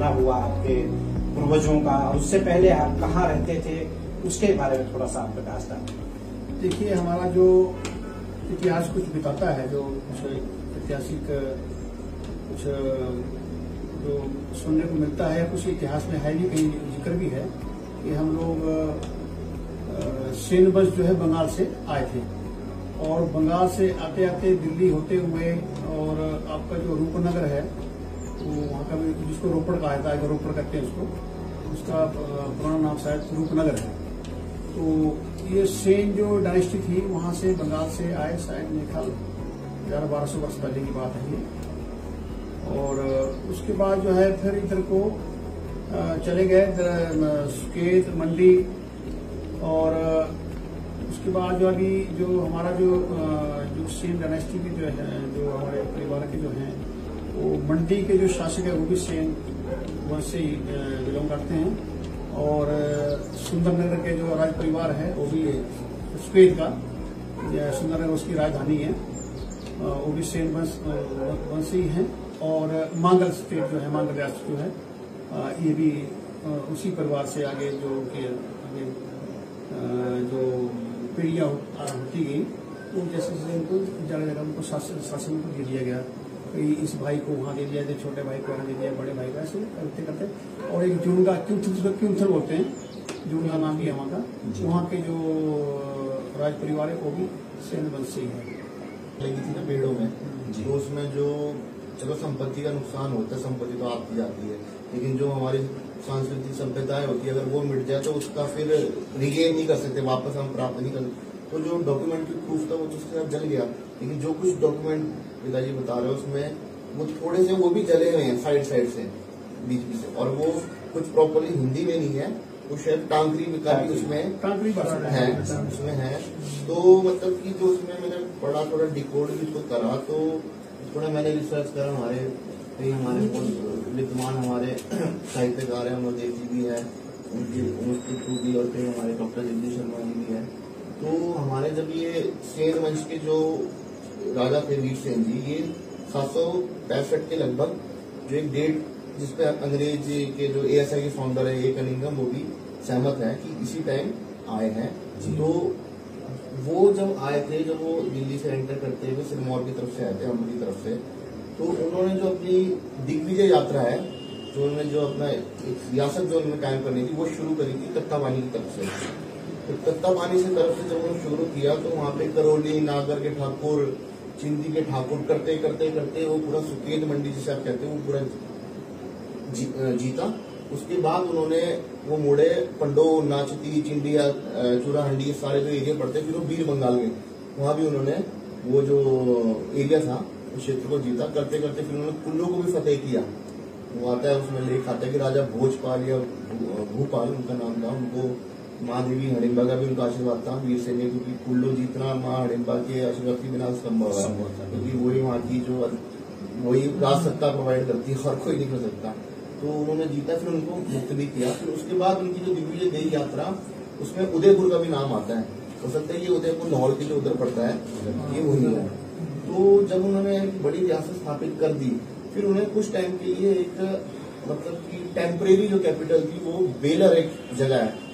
हुआ आपके पूर्वजों का, और उससे पहले आप कहाँ रहते थे, उसके बारे में थोड़ा सा प्रकाश डालें। देखिए, हमारा जो इतिहास कुछ बताता है, जो कुछ ऐतिहासिक कुछ जो सुनने को मिलता है, कुछ इतिहास में है भी, कहीं जिक्र भी है कि हम लोग सेन वंश जो है बंगाल से आए थे, और बंगाल से आते आते दिल्ली होते हुए, और आपका जो रूपनगर है वो वहाँ का भी, जिसको रोपड़ कहा जाता है, रोपड़ कहते हैं उसको, उसका पुराना नाम शायद रूपनगर है। तो ये सेन जो डायनेस्टी थी वहाँ से बंगाल से आए, शायद मेरे ख्याल 1200 वर्ष पहले की बात है ये। और उसके बाद जो है फिर इधर को चले गए सुकेत, मंडी, और उसके बाद जो अभी जो हमारा जो सेन डायनेस्टी के जो है, जो हमारे परिवार के जो हैं, वो मंडी के जो शासक है वो भी सेन वंश से ही बिलोंग करते हैं। और सुंदरनगर के जो राज परिवार है वो भी सुकेत का, सुंदरनगर उसकी राजधानी है, वो भी सेन वंश ही है। और मांगल स्टेट जो है, मांगल राष्ट्र जो है, ये भी उसी परिवार से आगे जो उनके आगे जो पीढ़ियां होती गई, वो जैसे जैसे उनको जगह जगह उनको शासन को दे दिया गया, इस भाई को वहाँ दे दिया, छोटे भाई को वहाँ दे दिया, बड़े भाई को, ऐसे करते करते। और एक जुनगा क्यूंथल बोलते हैं, जुनगा नाम भी है वहाँ का, वहाँ के जो राज परिवार है वो भी सेन वंश से ही है। लगी थी ना पेड़ों में, तो उसमें जो चलो संपत्ति का नुकसान होता है, संपत्ति तो आती जाती है, लेकिन जो हमारी सांस्कृतिक संप्रदाय होती है, अगर वो मिट जाए तो उसका फिर रिगेन नहीं कर सकते, वापस हम प्राप्त नहीं कर सकते। तो जो डॉक्यूमेंट की प्रूफ था वो तो उसके साथ जल गया, लेकिन जो कुछ डॉक्यूमेंट पिताजी बता रहे हैं उसमें वो थोड़े से वो भी जले हुए हैं साइड से, बीच से, और वो कुछ प्रॉपरली हिंदी में नहीं है, वो शायद टांगरी का भी उसमें है, उसमें है। तो मतलब कि जो उसमें मैंने पढ़ा, थोड़ा डिकोड भी उसको करा, तो थोड़ा मैंने रिसर्च करा, हमारे कई हमारे विद्वान हमारे साहित्यकार हैं, अमरदेव जी भी है, उनके थ्रू भी, और कई हमारे डॉक्टर जगदीश शर्मा जी भी है। तो हमारे जब ये सेन वंश के जो राजा थे वीर सेन जी, ये 765 के लगभग जो एक डेट जिसपे अंग्रेज के जो ASI के फाउंडर है ए कनिंघम, वो भी सहमत है कि इसी टाइम आए हैं। तो वो जब आए थे, जब वो दिल्ली से एंटर करते हुए सिरमौर की तरफ से आए थे, अम्ब की तरफ से, तो उन्होंने जो अपनी दिग्विजय यात्रा है, जो उन्होंने जो अपना रियासत जो उन्होंने कायम करनी थी, वो शुरू करी थी तख्ताबानी की तरफ से। तो तख्ताबानी से तरफ से जब उन्होंने शुरू किया, तो वहाँ पे करौली, नागर के ठाकुर, चिंदी के ठाकुर करते करते करते वो पूरा सुकेत मंडी जिसे आप कहते हैं, वो पूरा जीता। उसके बाद उन्होंने वो मुड़े पंडो, नाचती, चिंडिया, चूराहंडी, ये सारे जो एरिया पड़ते हैं, फिर वो बीर बंगाल में, वहां भी उन्होंने वो जो एरिया था उस क्षेत्र को जीता। करते करते फिर उन्होंने कुल्लू को भी फतेह किया। वो आता है, उसमें लेख आता है कि राजा भोजपाल या भूपाल उनका नाम था, उनको माँ देवी हडिम्बा का भी उनका आशीर्वाद था वीर सेन, क्योंकि कुल्लू जीतना माँ हडिम्बा के आशीर्वाद के बिना संभव है, क्योंकि वही वहाँ की जो वही राज सत्ता प्रोवाइड करती है, और कोई नहीं कर सकता। तो उन्होंने जीता, फिर उनको मुक्त भी किया। फिर उसके बाद उनकी जो दिग्विजय देही यात्रा, उसमें उदयपुर का भी नाम आता है, हो सकता है ये उदयपुर लाहौर के जो उधर पड़ता है, ये वही है। तो जब उन्होंने बड़ी रियासत स्थापित कर दी, फिर उन्हें कुछ टाइम के लिए एक मतलब कि टेम्परेरी जो कैपिटल थी, वो बेलर एक जगह है,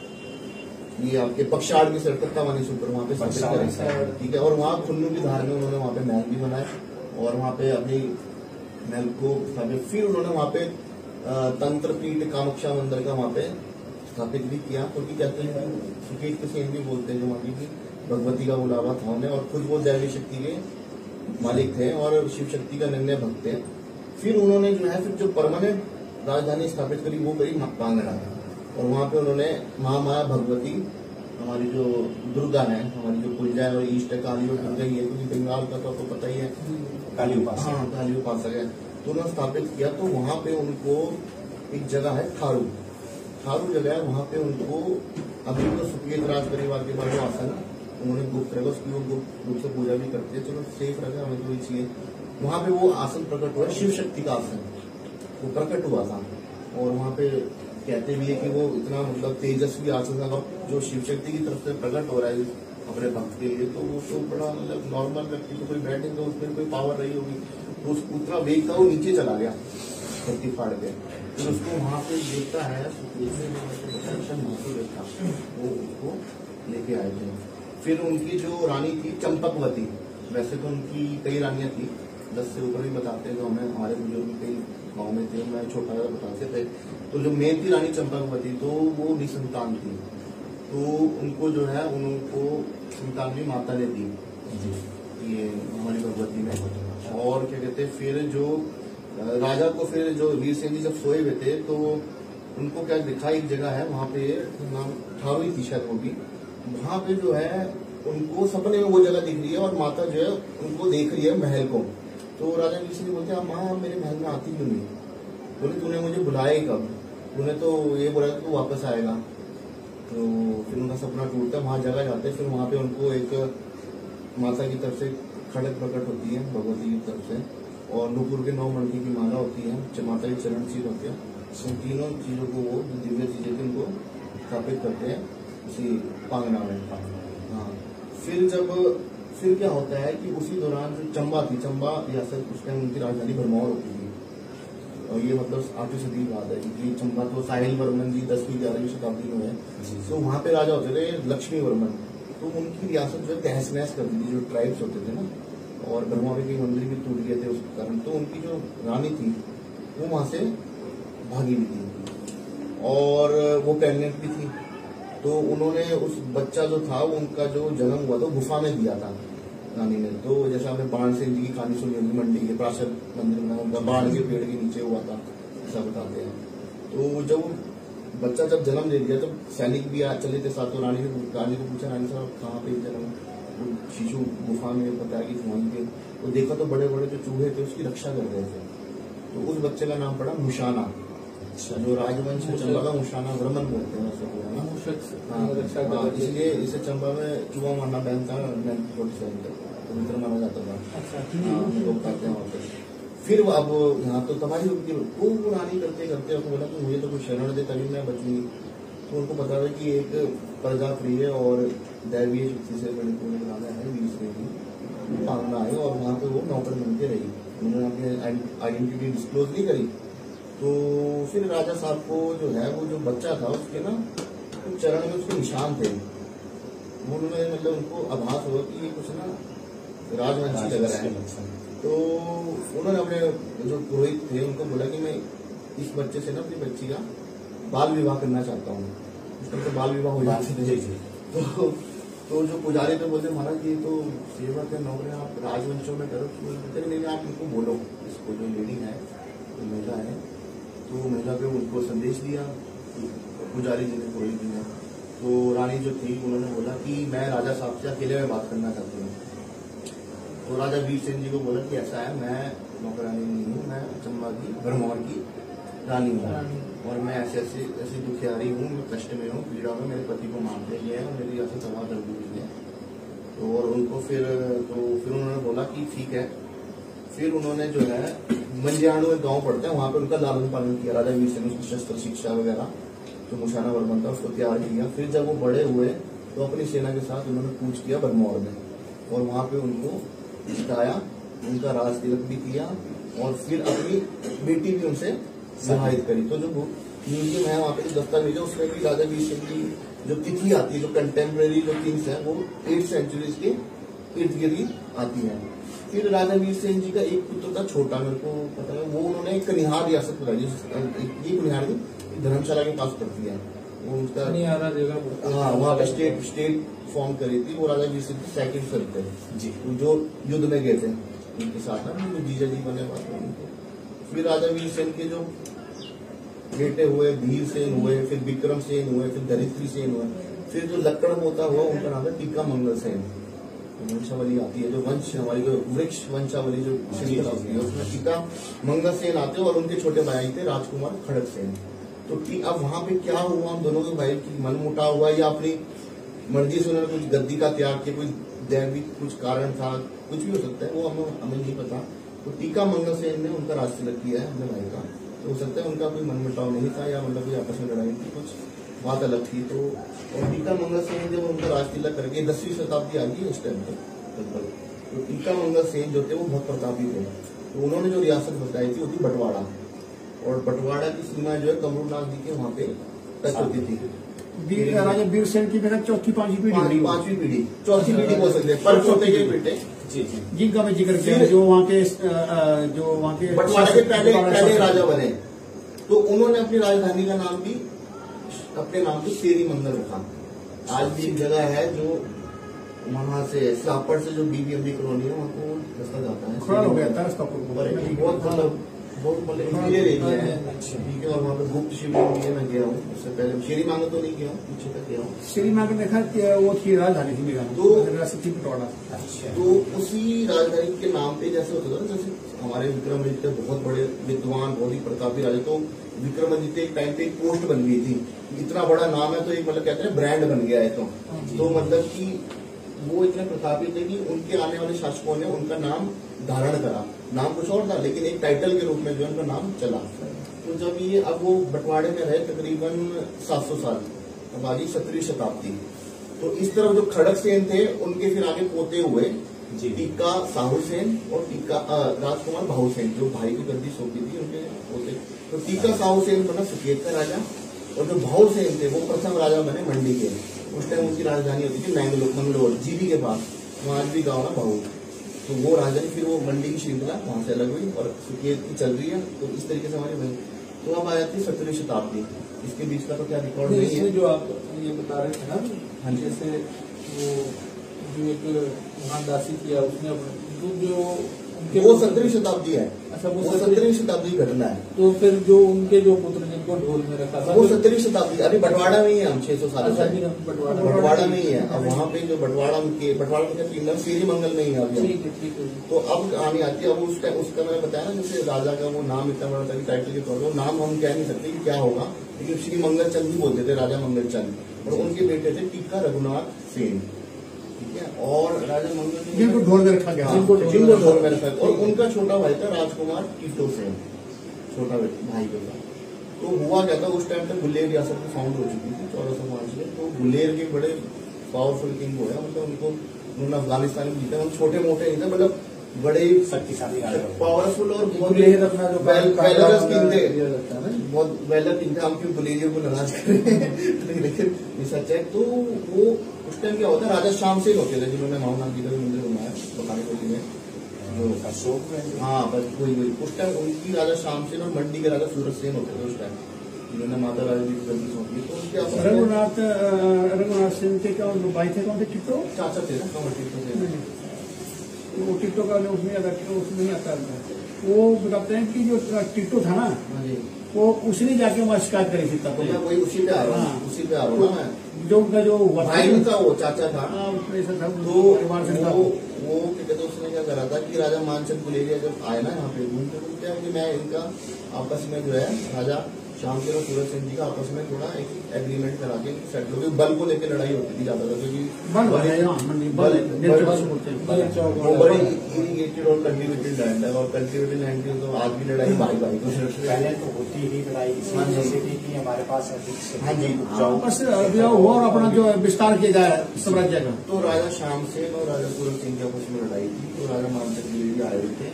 ये आपके पक्षाड़ की सड़क तख्ताबानी से ऊपर, वहाँ पे स्थापित करें, ठीक है। और वहाँ खुन्नू की धार में उन्होंने वहाँ पे महल भी बनाए, और वहाँ पे अपनी महल को स्थापित, फिर उन्होंने वहाँ पे तंत्रपीठ कामाख्या मंदिर का वहाँ पे स्थापित भी किया, क्योंकि कहते हैं सुकेत के सेन भी बोलते हैं, जो वहाँ की भगवती का बुलावा था उन्हें, और खुद वो दैवी शक्ति के मालिक थे और शिव शक्ति का निर्णय भक्त थे। फिर उन्होंने जो है, फिर जो परमानेंट राजधानी स्थापित करी वो करी कांगड़ा, और वहाँ पे उन्होंने महामाया भगवती, हमारी जो दुर्गा है, हमारी जो पूजा है, और ईष्ट काली और दुर्गा ही है, क्योंकि बंगाल का तो आपको पता ही है, काली उपासक है, तो उन्होंने स्थापित किया। तो वहाँ पे उनको एक जगह है थारू जगह है, वहाँ पे उनको अभी तो सुकेत राज परिवार के बाद जो आसन उन्होंने गुप्त रखा, उसकी वो गुप्त रूप से पूजा भी करते हैं, चलो सेफ रखा, हमें तो चाहिए। वहाँ पे वो आसन प्रकट हुआ, शिव शक्ति का आसन वो प्रकट हुआ था, और वहाँ पे कहते भी है कि वो इतना मतलब तेजस्वी आसन था, जो शिव शक्ति की तरफ से प्रकट हो रहा है अपने भक्त के लिए, तो वो तो बड़ा मतलब नॉर्मल व्यक्ति को कोई बैठे तो उसमें कोई पावर रही होगी, तो उतना वेग था वो नीचे चला गया धरती फाड़ के। फिर उसको वहां पे देखता है, वो उसको लेके आए थे। फिर उनकी जो रानी थी चंपकवती, वैसे तो उनकी कई रानियां थी, 10 से ऊपर भी बताते हैं, जो हमें हमारे बुजुर्ग कई गाँव में थे, मैं छोटा था बताते थे। तो जो मेन थी रानी चंपकवती, तो वो निसंतान थी, तो उनको जो है उनको संतान भी माता ने दी ये हमारी भगवती में। और क्या कहते हैं, फिर जो राजा को, फिर जो वीर सिंह जी जब सोए हुए थे तो उनको क्या दिखा, एक जगह है वहां पे, नाम ठावी थी शायद वो भी, वहां पे जो है उनको सपने में वो जगह दिख रही है और माता जो है उनको देख रही है महल को। तो राजा वीर सिंह बोलते हैं, माँ मेरे महल में आती क्यों नहीं? बोले तूने मुझे बुलाया ही कब? तूने तो ये बोला कि तू वापस आएगा। तो फिर उनका सपना टूटता, वहां जगह जाते, फिर वहां पे उनको एक माता की तरफ से खड़क प्रकट होती है भगवती की तरफ से, और नुपुर के 9 मणकी की माला होती है, माता के चरण चीज होते हैं। उन तीनों चीजों को वो जो दिव्य चीजें थी उनको स्थापित करते हैं उसी पांगना में। हाँ, फिर क्या होता है कि उसी दौरान जो चंबा थी, चंबा रियासत उस टाइम उनकी राजधानी भरमौर होती थी, और ये मतलब 8वीं सदी की बात है, क्योंकि चंबा तो साहिल वर्मन जी 10वीं 11वीं शताब्दी में है। तो वहां पे राजा होते थे लक्ष्मी वर्मन, तो उनकी रियासत जो है तहस नहस कर दी थी, जो ट्राइब्स होते थे ना, और भरमौर के मंदिर भी टूट गए थे उसके कारण। तो उनकी जो रानी थी वो वहां से भागी भी थी, और वो प्रेग्नेंट भी थी। तो उन्होंने उस बच्चा जो था, उनका जो जन्म हुआ था गुफा में दिया था रानी ने। तो जैसे आपने बाण सिंह जी की कहानी सुनी होगी, मंडी के प्राशद मंदिर में उनका बाण के पेड़ के नीचे हुआ था, ऐसा बताते हैं। तो जब बच्चा जब जन्म ले लिया, तो सैनिक भी आज चले थे साथ, तो रानी को पूछा, रानी साहब कहाँ पे जन्म? शिशु गुफा में बताया कि वहीं पे। तो देखा तो बड़े बड़े जो चूहे थे उसकी रक्षा कर रहे थे। तो उस बच्चे का नाम पड़ा मुशाना, जो राजवंश चंबा का मुशाना वर्मन बोलते हैं हाँ, इसलिए इसे चंबा में चूहा मारना बैन था 1947 तक, पवित्र माना जाता था। लोग कहते हैं वहाँ पे। फिर अब यहाँ तो तबाही होती है, वो रानी करते करते उसको बोला कि मुझे तो कुछ शरण दे तभी मैं बचूंगी। तो उनको पता है कि एक प्रजा प्रिय और दैवीय शक्ति से बड़े पूरे राजा है वीर सिंह जी, पांगना है, और वहाँ पे वो नौकर बनते रही। उन्होंने अपनी आइडेंटिटी डिस्क्लोज नहीं करी। तो फिर राजा साहब को जो है, वो जो बच्चा था उसके ना चरण में उसके निशान थे, उन्होंने मतलब उनको आभास हुआ कि ये कुछ ना राजवंशी लग रहा है। तो उन्होंने अपने जो पुरोहित थे उनको बोला कि मैं इस बच्चे से ना अपनी बच्ची का बाल विवाह करना चाहता हूँ। उस तरह से बाल विवाह हो जाते थे। तो जो पुजारी थे बोलते महाराज ये तो सेवा के नौकरी आप राजवंशों में करो। नहीं आप उनको बोलो, इसको जो लेडी है तो महिला है, तो महिला पे उनको संदेश दिया पुजारी जी ने, पुरोहित जी ने। तो रानी जो थी उन्होंने बोला कि मैं राजा साहब से अकेले में बात करना चाहती हूँ। तो राजा वीर सिंह जी को बोला कि ऐसा है, मैं नौकरानी नहीं हूँ, मैं चंबा की भरमौर की रानी हूँ, और मैं ऐसी दुखियारी हूँ, मैं कष्ट में हूँ, पीड़ा में, मेरे पति को मारते गए हैं और मेरी ऐसी तबाह कर दी है। तो और उनको फिर उन्होंने बोला कि ठीक है। फिर उन्होंने जो है मंजियाणु में गांव पड़ता है, वहां पे उनका लालन पालन किया राजा वीर सिंह, उसकी शस्त्र शिक्षा वगैरह जो मुशाना वर्मन था उसको तैयार किया। फिर जब वो बड़े हुए तो अपनी सेना के साथ उन्होंने कूच किया भरमौर में, और वहां पे उनको जिताया, उनका राज तिलक भी किया, और फिर अपनी बेटी भी उनसे विवाहित करी। तो जो म्यूजियम है वहाँ पे जो दस्तावेज है उसमें भी राजा वीर सिंह की जो तिथि आती है, जो कंटेम्प्रेरी जो थिंग्स है वो 8th सेंचुरी के इर्द गिर्द आती है। फिर राजा वीर सिंह जी का एक पुत्र था छोटा, मेरे को पता है, वो उन्होंने एक कनिहार रियासत बनाई, ये कनिहार धर्मशाला के पास पड़ती है, वो उसका हाँ वहाँ पे स्टेट फॉर्म करी थी। वो राजा वीर सिंह के सेकंड सन थे जी, जो युद्ध में गए थे उनके साथ ना, जीजा जी बने बात। फिर राजा वीर सेन के जो बेटे हुए, धीर सेन हुए, फिर विक्रम सेन हुए, फिर धरित्री सेन हुए, फिर जो लक्कड़ पोता हुआ उनका नाम है टीका मंगल सेन। वंशावली आती है, जो वंश हमारी जो वृक्ष वंशावली जो श्रृंखला होती है उसमें टीका मंगल सेन आते हैं, और उनके छोटे भाई थे राजकुमार खड़क सेन। तो अब वहां पे क्या हुआ, हम दोनों के भाई की मनमुटाव हुआ या अपनी मर्जी से उन्होंने कुछ गद्दी का त्याग किया, कोई दैविक कुछ कारण था, कुछ भी हो सकता है, वो हमें नहीं पता। तो टीका मंगल सेन ने उनका राज तिलक किया है अपने भाई का। तो हो सकता है उनका कोई मनमुटाव नहीं था, या मतलब कोई आपस में लड़ाई थी, कुछ बात अलग थी। तो और टीका मंगल सेन जब उनका राज तिलक करके 10वीं शताब्दी आ गई उस टाइम तक लगभग, तो टीका मंगल सेन जो थे वो बहुत प्रतापी थे। तो उन्होंने जो रियासत बताई थी वो थी बटवाड़ा। और बटवाड़ा की सीमा जो है कमरूनाथ जी के वहाँ पे टच होती थी। राजा वीरसेन की मेरा चौथी पांचवी पीढ़ी, पांचवी पीढ़ी, चौथी पीढ़ी बोल सकते हैं, पर चौथे के बेटे जी जी जिनका मैं जिक्र किया, जो वहाँ के बटवाड़ा के पहले राजा बने। तो उन्होंने अपनी राजधानी का नाम भी अपने नाम पे शेरी मंगल रखा। आज भी एक जगह है जो वहाँ से सापड़ से जो बीबीएमबी कॉलोनी है वहाँ को रास्ता जाता है, खड़ा हो गया था रास्ता बहुत क्लियर एरिया है, ठीक है। और वहाँ पे गुप्त शिवलिंग भी है, मैं गया हूँ उससे पहले। शेरी मांगो तो नहीं गया हूँ, पीछे तक गया हूँ। शेरी मांगो देखा कि वो थी राजधानी थी मेरा, तो बटवाड़ा। तो उसी राजधानी के नाम पे जैसे होता था, जैसे हमारे विक्रमादित्य बहुत बड़े विद्वान, बहुत ही प्रतापी राजा, तो विक्रमादित्य एक टाइम पे एक पोस्ट बन गई थी, इतना बड़ा नाम है तो एक मतलब कहते हैं ब्रांड बन गया है। तो मतलब कि वो इतने प्रतापी थे कि उनके आने वाले शासकों ने उनका नाम धारण करा। नाम कुछ और था लेकिन एक टाइटल के रूप में जो है उनका नाम चला। तो जब ये अब वो बटवाड़े में रहे तकरीबन 700 साल, अब आ गई 17वीं शताब्दी। तो इस तरफ जो खड़क सेन थे उनके फिर आगे पोते हुए टीका साहू सेन और टीका राजकुमार भाऊ सेन, जो भाई की गद्दी सौंपी थी उनके पोते। तो टीका साहू सेन बना सुकेत का राजा, और जो भाऊ सेन थे वो प्रथम राजा बने मंडी के। उस टाइम उनकी राजधानी होती थी मंगलोर, जीबी के पास, वहाँ आज भी गाँव है भाऊ। तो वो राजधानी फिर वो मंडी की श्रृंखला वहां से अलग हुई और सुकेत की चल रही है। तो इस तरीके से हमारी बनी। तो अब आ जाती है 17वीं शताब्दी, इसके बीच का तो क्या रिकॉर्ड नहीं है। जो आप ये बता रहे थे ना, हाँ जी, जैसे वो जो एक वहाँ दासी किया उसने जो उनके वो 17वीं शताब्दी है। अच्छा, वो 17वीं शताब्दी की घटना है। तो फिर जो उनके जो पुत्र जिनको ढोल में रखा था वो 17वीं शताब्दी, अभी बटवाड़ा में ही है हम 600 साल से बटवाड़ा में ही है। अब वहाँ पे जो बटवाड़ा के किंगडम शेरी मंगल में ही है अभी। ठीक है। तो अब कहानी आती है, अब उसका मैंने बताया ना, जैसे राजा का वो नाम इतना बड़ा था कि टाइटल के तौर पर नाम हम कह नहीं सकते कि क्या होगा, लेकिन श्री मंगल चंद ही बोलते थे, राजा मंगल चंद। और उनके बेटे थे टीका रघुनाथ सेन, ठीक है। और राजा मंगल जिनको ढोल में रखा गया, जिनको ढोल में रखा। और उनका छोटा भाई था राजकुमार टीटो सेन, छोटा भाई के साथ। तो हुआ क्या था, उस टाइम तक गुलेर रियासत की फाउंड हो चुकी थी 1405 में। तो गुलेर के बड़े पावरफुल किंग हुए, मतलब उनको उन्होंने अफगानिस्तान में जीता। छोटे मोटे नहीं थे, मतलब बड़े शक्तिशाली पावरफुल और बहुत अपना जो वेलरस किंग थे, बहुत वेलर किंग थे। हम क्यों गुलेरियों को नाराज करें, लेकिन ये सच है। तो वो उस टाइम क्या होता है, राजा शाम से होते थे जिन्होंने माहौनाथ जी का मंदिर बनाया बकानेपल्ली में, जो हाँ बस वही उस टाइम उनकी राजा शाम सेन और मंडी के राजा सूरज सेन होते थे उस टाइम, जिन्होंने माता रानी जी की गद्दी सौंपी। तो उनके रघुनाथ सेन के क्या भाई थे, कौन थे? टिट्टो चाचा थे ना, कमर टिट्टो सेन। वो टिट्टो का उसमें नहीं आता। वो बताते हैं कि जो टिट्टो था ना, वो उसने जाके वहाँ शिकायत करी थी। तब मैं वही उसी पे आ रहा हूँ, उसी पे आ रहा हूँ मैं। जो उनका जो हुआ भाई था, वो चाचा था। तो वो क्या कहते, उसने क्या करा था कि राजा मानचंद गुलेरिया जब आए ना यहाँ पे घूमते घूमते, कि मैं इनका आपस में जो है राजा शाम के और सूरज सेन जी का आपस में थोड़ा एक एग्रीमेंट करा के सेटल हो गई। बल को लेकर लड़ाई होती थी ज्यादा, क्योंकि वो बड़ी इरिगेटेड और कल्टिवेटेड लैंड है, और कल्टिवेटेड लैंड की तो आज भी लड़ाई भाई भाई को पहले तो होती ही लड़ाई इसमें जैसे थी कि हमारे पास हाँ जी बस और अपना जो विस्तार किया जाए साम्राज्य का। तो राजा शाम सेन और राजा सूरज सिंह की आपस में लड़ाई थी। तो राजा मानचंद गुलेरिया आए हुए थे,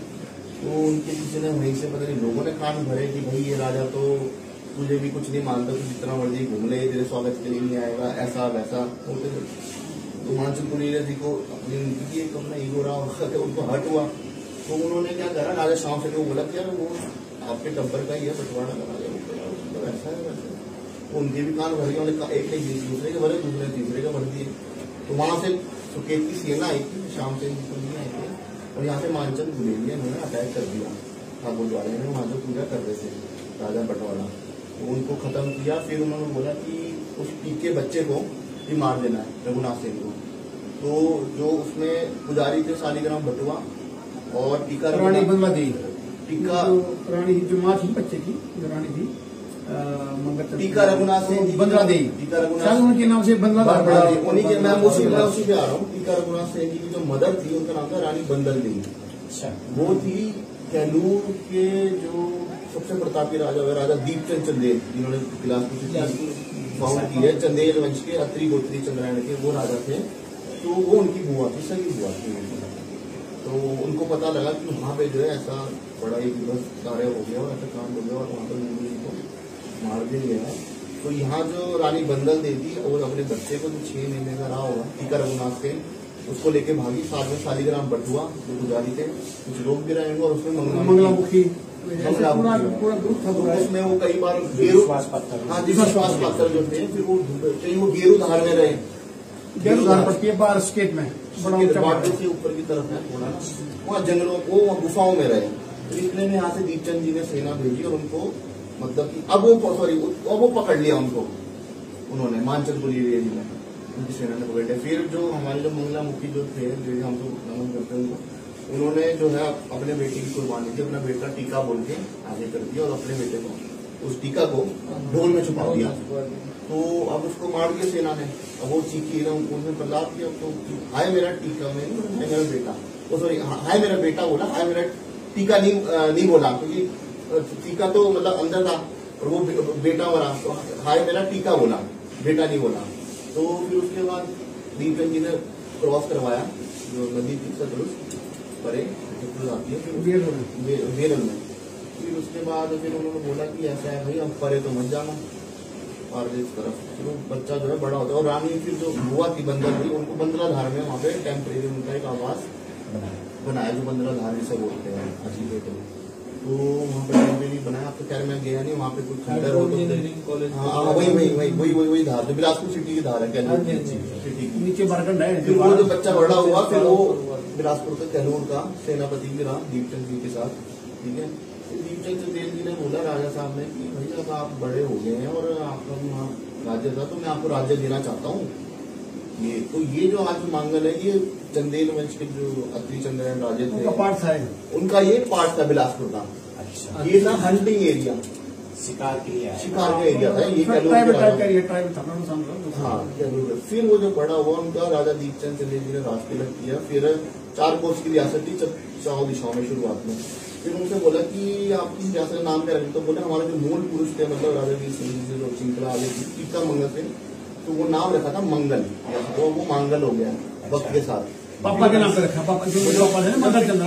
तो उनके किसी ने वहीं से पता नहीं लोगों ने कान भरे कि भाई ये राजा तो तुझे भी कुछ नहीं मानता, तू जितना मर्जी घूम ले, तेरे स्वागत के लिए नहीं आएगा, ऐसा वैसा होते थे। तो मानचंद गुलेरिया जी को अपनी एक अपना ईगो रहा, उनको हट हुआ। तो उन्होंने क्या करा, राजा शाम सेन को बोला कि यार वो आपके टब्बर का ही है, बटवाड़ा का राजा, ऐसा है वैसा। तो उनके भी कान भर गए, उन्होंने एक दूसरे के भरे, दूसरे तीसरे का भर दिए। तो वहां से सुकेत की सेना आई थी, शाम सेन की नहीं आई थी, और यहाँ पे मानचंद गुलेरिया ने अटैक कर दिया ठाकुरद्वारे में, वहां जो पूजा कर रहे थे राजा बटवाड़ा। तो उनको खत्म किया। फिर उन्होंने बोला कि उस टीके बच्चे को भी मार देना है, रघुनाथ सेन को। तो जो उसमें पुजारी थे शालिग्राम बटुआ और टीका रानी बंदला दी, टीका रानी जो माँ थी बच्चे की, जो रानी थी टीका रघुनाथ सेन जी, बंदला दी, टीका रघुनाथ उनके नाम से बंदला उन्हीं के, मैं उसी पे आ रहा हूँ। टीका रघुनाथ सेन जी की जो मदर थी उनका नाम था रानी बंदल दी। वो थी कैलूर के जो सबसे प्रतापी राजा हुए, राजा दीपचंद चंदेल, जिन्होंने बिलासपुर फाउंड की है, चंदेल वंश के अत्री गोत्री चंद्रायण के वो राजा थे। तो वो उनकी बुआ थी, सही बुआ थी। तो उनको पता लगा कि वहाँ पे जो है ऐसा बड़ा ही दिवस कार्य हो गया और ऐसा काम हो गया और वहाँ पर मुंडी जी को मार दिया गया है। तो यहाँ जो रानी बंदल देवी और अपने बच्चे को जो 6 महीने का रहा होगा टीका रघुनाथ से, उसको लेके भागी। साथ में शालिग्राम बटुआ जो पुजारी थे कुछ लोग भी रहेंगे और उसमें मंगलामुखी पूरा ग्रुप था। उसमें वो कई बार गेरू पत्थर, हाँ जी विश्वास पत्थर जो थे, फिर वो कहीं वो गेरू धार में रहे। गेरू धार पड़ती है बार स्टेट में, बड़ा ऊंचा बाटो से ऊपर की तरफ है थोड़ा, वहाँ जंगलों वो गुफाओं में रहे। तो इसलिए में यहाँ से दीपचंद जी ने सेना भेजी और उनको मतलब कि अब वो पकड़ लिया उनको, उन्होंने मानचंदपुरी एरिया में उनकी सेना ने पकड़ लिया। फिर जो हमारे जो मंगलामुखी जो थे, हम तो नमन करते हैं उनको, उन्होंने जो है अपने बेटे की कुर्बानी की, अपना बेटा टीका बोल के आगे कर दिया और अपने बेटे को उस टीका को ढोल में छुपा दिया। तो अब उसको मार दिया सेना ने। अब वो चीखी ना उन्होंने प्रहलाद किया, तो हाय मेरा टीका में, हाय मेरा बेटा, वो सॉरी हाय मेरा बेटा बोला, हाय मेरा टीका नहीं बोला, क्योंकि टीका तो मतलब अंदर था और वो बेटा मरा, तो हाय मेरा टीका बोला, बेटा नहीं बोला। तो फिर उसके बाद दीपचंद जी ने क्रॉस करवाया जो नदी थी सतलुज परे आती है, फिर वेरल में। फिर उसके बाद फिर उन्होंने बोला कि ऐसा है भाई, अब परे तो मत जाना और इस तरफ, फिर वो बच्चा जो है बड़ा होता है। और रानी फिर जो बुआ थी बंदर थी, उनको बंदलाधार में वहाँ पे टेम्परेरी उनका एक आवास बनाया, जो बंदलाधार जिसे बोलते हैं अजीब है। तो वहाँ पे टेम्परेरी बनाया। आप तो खैर मैं गया नहीं वहाँ पे, कुछ खंडर हो तो हाँ वही धार जो बिलासपुर सिटी की धार है, कैलूर सिटी की नीचे बरगंड है। फिर वो जो बच्चा बड़ा हुआ, फिर वो बिलासपुर का कैलूर का सेनापति भी रहा दीपचंद जी के साथ, ठीक है। दीपचंद जी ने बोला राजा साहब ने कि भैया अब आप बड़े हो गए हैं और आपका वहाँ राज्य था, तो मैं आपको राज्य देना चाहता हूँ। ये जो आज मांगल है, ये चंदेल वंश के जो अत्रि चंद्रयान राजे थे, उनका ये पार्ट था बिलासपुर का। अच्छा, ये था हंटिंग एरिया, शिकार के लिए, शिकार का एरिया था ये। हाँ, फिर वो जो बड़ा हुआ उनका राजा दीपचंद चंदेल जी ने राज तिलक किया। फिर 4 कोस की रियासत थी 4 दिशाओं में शुरुआत में। फिर उनसे बोला कि आपकी रियासत नाम क्या रखें, तो बोले हमारे जो मूल पुरुष थे, मतलब राजा वीर सिंह जी से जो श्रृंखला आगे थी टीका मंगल से, तो वो नाम रखा था मंगल, तो वो मांगल हो गया वक्त के साथ। पापा के नाम पे रखा, पापा जो पापा है मंगल चंद्र